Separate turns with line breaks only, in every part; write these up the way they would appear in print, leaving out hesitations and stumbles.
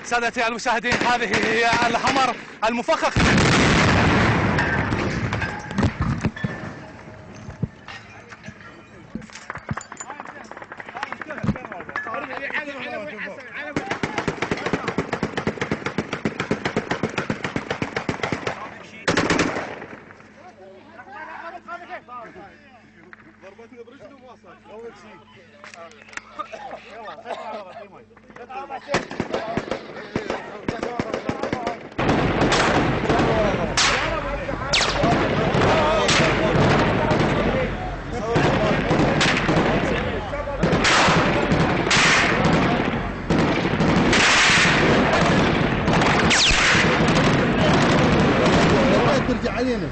سادتي المشاهدين، هذه هي الهمر المفخخ.
ترجع علينا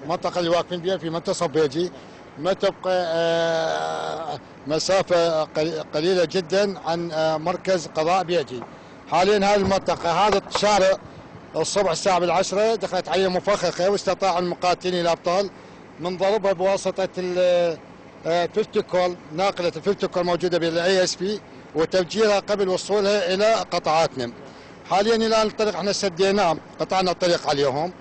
المنطقة اللي واقفين بها في منتصف بيجي، ما تبقى مسافة قليلة جدا عن مركز قضاء بيجي. حاليا هذه المنطقة، هذا الشارع الصبح الساعة 10 دخلت عليه مفخخة، واستطاع المقاتلين الأبطال من ضربها بواسطة الفلتكول، ناقلة الفلتكول موجودة بالاي اس بي، وتفجيرها قبل وصولها إلى قطعاتنا. حاليا الآن الطريق احنا سديناه، قطعنا الطريق عليهم،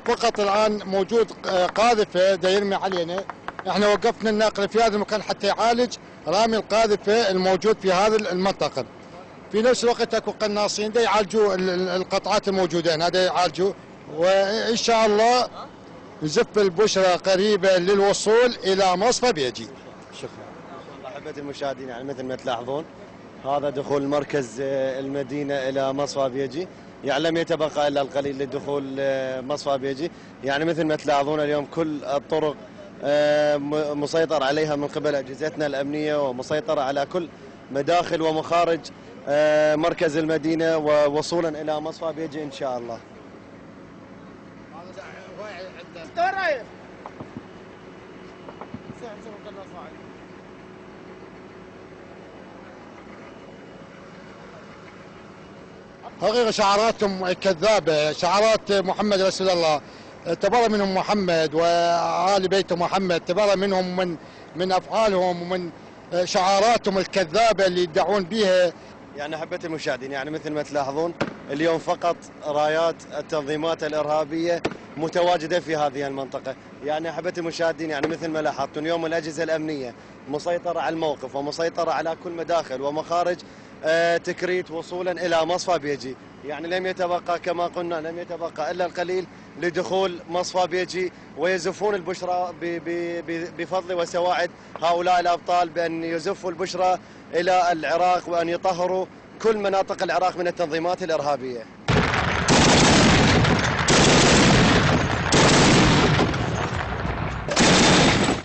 فقط الآن موجود قاذفة دا يرمي علينا. احنا وقفنا الناقل في هذا المكان حتى يعالج رامي القاذفة الموجود في هذه المنطقة. في نفس الوقت اكو قناصين دا يعالجوا القطعات الموجودة هنا، دا يعالجوا، وإن شاء الله نزف البشرى قريبة للوصول إلى مصفى بيجي.
شكرا. أحبتي المشاهدين، يعني مثل ما تلاحظون هذا دخول مركز المدينة إلى مصفى بيجي، يعني لم يتبقى إلا القليل لدخول مصفى بيجي. يعني مثل ما تلاحظون اليوم كل الطرق مسيطر عليها من قبل أجهزتنا الأمنية، ومسيطرة على كل مداخل ومخارج مركز المدينة ووصولا إلى مصفى بيجي إن شاء الله.
حقيقة شعاراتهم كذابة، شعارات محمد رسول الله، تبرأ منهم محمد وآل بيت محمد، تبرأ منهم من أفعالهم ومن شعاراتهم الكذابة اللي يدعون بها.
يعني أحبتي المشاهدين، يعني مثل ما تلاحظون اليوم فقط رايات التنظيمات الإرهابية متواجدة في هذه المنطقة. يعني أحبتي المشاهدين، يعني مثل ما لاحظتم اليوم الأجهزة الأمنية مسيطرة على الموقف ومسيطرة على كل مداخل ومخارج تكريت وصولا إلى مصفى بيجي. يعني لم يتبقى كما قلنا، لم يتبقى إلا القليل لدخول مصفى بيجي، ويزفون البشرى بفضل وسواعد هؤلاء الأبطال بأن يزفوا البشرى إلى العراق، وأن يطهروا كل مناطق العراق من التنظيمات الإرهابية.